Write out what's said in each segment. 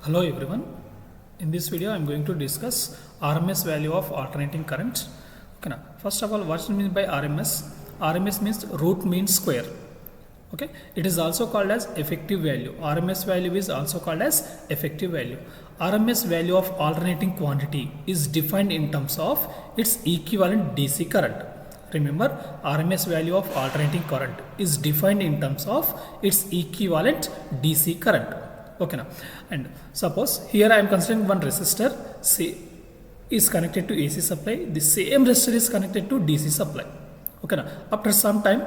Hello everyone. In this video I am going to discuss RMS value of alternating current. Okay, now, first of all, what means by RMS? RMS means root mean square. Okay, it is also called as effective value. RMS value is also called as effective value. RMS value of alternating quantity is defined in terms of its equivalent DC current. Remember, RMS value of alternating current is defined in terms of its equivalent DC current. Okay, now, and suppose here I am considering one resistor C is connected to AC supply. The same resistor is connected to DC supply. Okay, now after some time,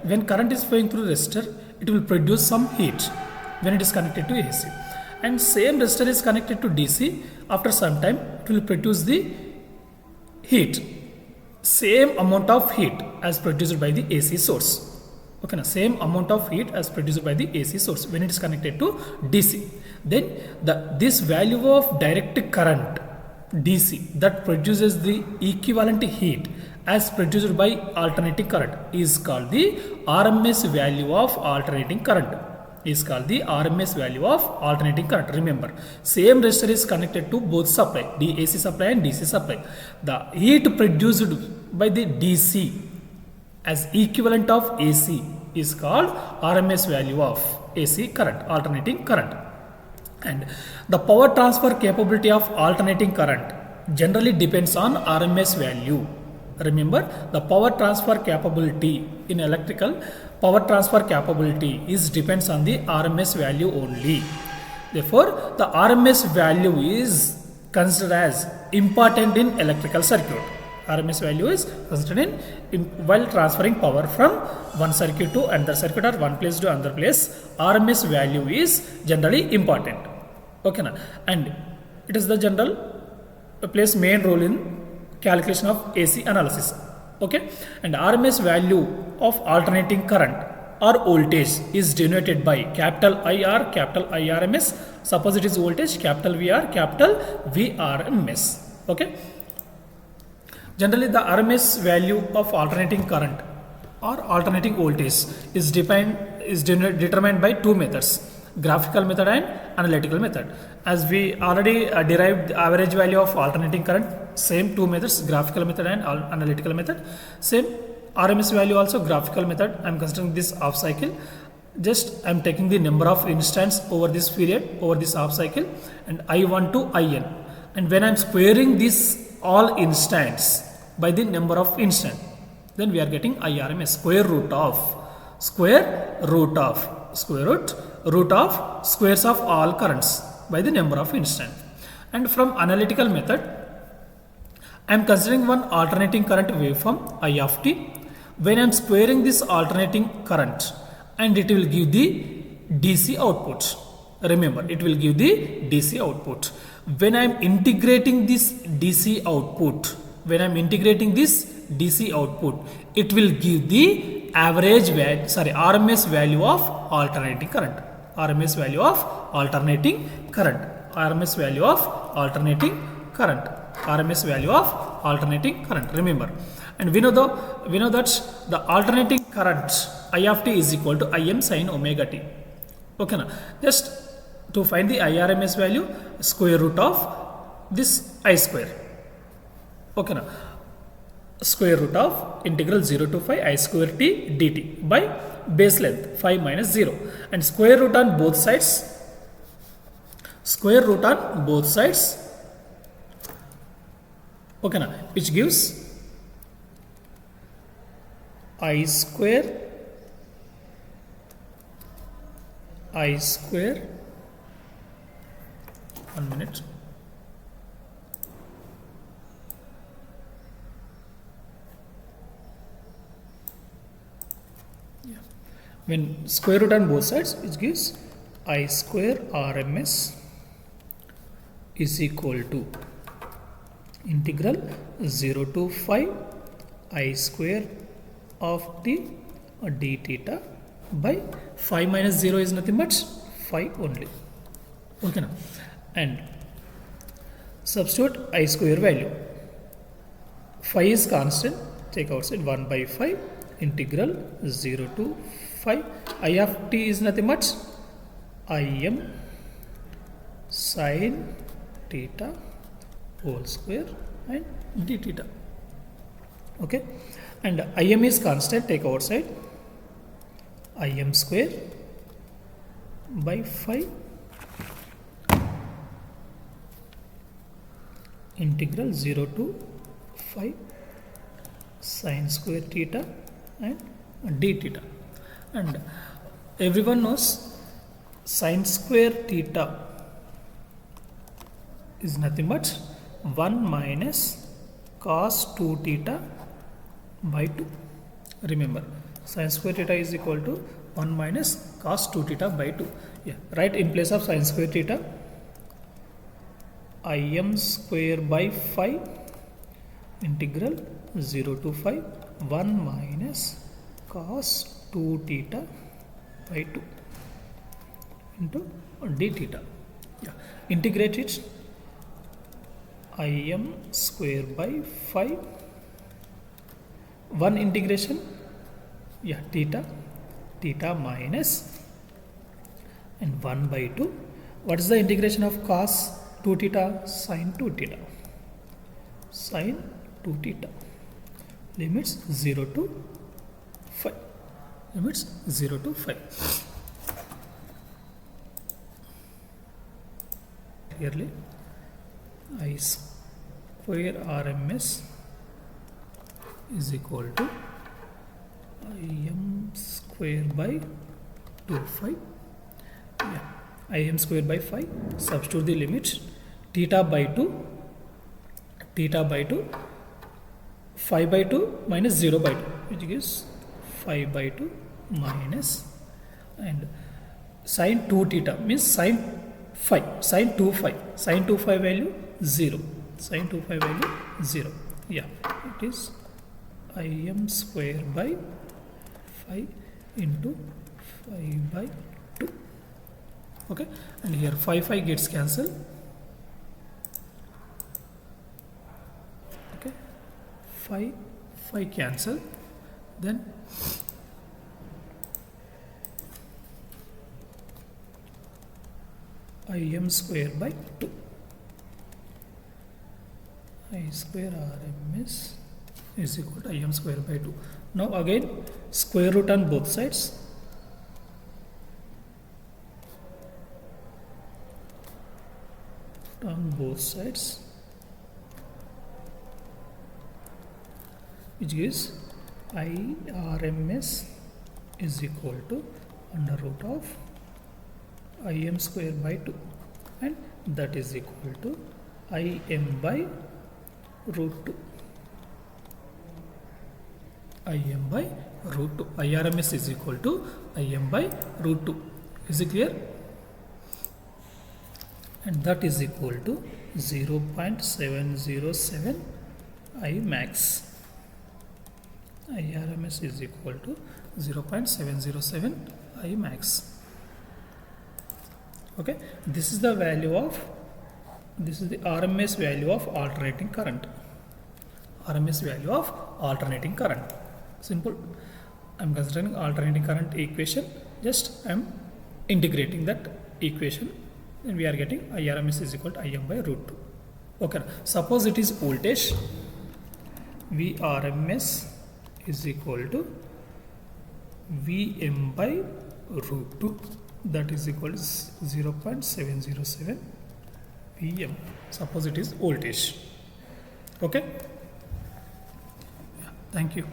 when current is flowing through resistor, it will produce some heat when it is connected to AC. And same resistor is connected to DC. After some time, it will produce the heat, same amount of heat as produced by the AC source. Okay, now same amount of heat as produced by the AC source when it is connected to DC. Then this value of direct current DC that produces the equivalent heat as produced by alternating current is called the RMS value of alternating current. Is called the RMS value of alternating current. Remember, same resistor is connected to both supply, the AC supply and DC supply. The heat produced by the DC as equivalent of AC is called RMS value of AC current, alternating current. And the power transfer capability of alternating current generally depends on RMS value. Remember, the power transfer capability in electrical, power transfer capability is depends on the RMS value only. Therefore, the RMS value is considered as important in electrical circuit. RMS value is considered in while transferring power from one circuit to another circuit or one place to another place. RMS value is generally important. Okay, now, and it is the general plays main role in calculation of AC analysis. Okay, and RMS value of alternating current or voltage is denoted by capital IR, capital IRMS. Suppose it is voltage, capital VR, capital VRMS. Okay. Generally, the RMS value of alternating current or alternating voltage is determined by two methods: graphical method and analytical method. As we already derived the average value of alternating current, same two methods, graphical method and analytical method. Same RMS value also graphical method. I am considering this half cycle. Just I am taking the number of instants over this period, over this half cycle, and I1 to IN. And when I am squaring this all instants by the number of instant, then we are getting IRMS, square root of squares of all currents by the number of instant. And from analytical method, I am considering one alternating current waveform I of t. When I am squaring this alternating current, and it will give the DC output. Remember, it will give the DC output. When I am integrating this DC output, it will give the average value, RMS value of alternating current. RMS value of alternating current. RMS value of alternating current. RMS value of alternating current. Remember, and we know that the alternating current I of t is equal to Im sin omega t. Okay, now just to find the IRMS value, square root of this I square. Okay, now square root of integral 0 to 5 I square t dt by base length 5 minus 0, and square root on both sides. Okay, now which gives I square 1 minute. When square root on both sides, it gives I square RMS is equal to integral 0 to 5 I square of t d theta by 5 minus 0 is nothing but 5 only. Okay, now, and substitute I square value. 5 is constant, take outside 1 by 5 integral 0 to 5 I of t is nothing but Im sin theta whole square and d theta. Okay, and Im is constant, take outside. Im square by 5 integral 0 to 5 sin square theta and d theta. And everyone knows sin square theta is nothing but 1 minus cos 2 theta by 2. Remember, sin square theta is equal to 1 minus cos 2 theta by 2. Yeah, right, in place of sin square theta, Im square by 5 integral 0 to 5 1 minus cos 2 theta by 2 into d theta. Yeah, integrate it. Im square by 5 1 integration, yeah, theta minus and 1 by 2. What is the integration of cos 2 theta? Sin 2 theta. Sin 2 theta. Limits 0 to 5. Limits 0 to 5. Clearly, I square RMS is equal to Im square by 2 5. Yeah, Im square by 5. Substitute the limits. Theta by 2, 5 by 2 minus 0 by 2, which gives 5 by 2 minus, and sin 2 theta means sin 5, sin 2 5, sin 2 5 value 0, sin 2 5 value 0. Yeah, it is Im square by 5 into 5 by 2. Okay, and here 5 gets cancelled. Okay, 5 cancel, then Im square by 2. I square RMS is equal to Im square by 2. Now again square root on both sides. On both sides, which gives IRMS is equal to under root of Im square by 2, and that is equal to Im by root 2. Im by root 2. IRMS is equal to Im by root 2. Is it clear? And that is equal to 0.707 I max. IRMS is equal to 0.707 I max. Okay, this is the value of, this is the RMS value of alternating current. RMS value of alternating current. Simple. I am considering alternating current equation. Just I am integrating that equation, and we are getting IRMS is equal to Im by root 2. Okay. Suppose it is voltage. VRMS is equal to Vm by root 2. That is equal to 0.707 Vm. Suppose it is voltage. Okay. Yeah, thank you.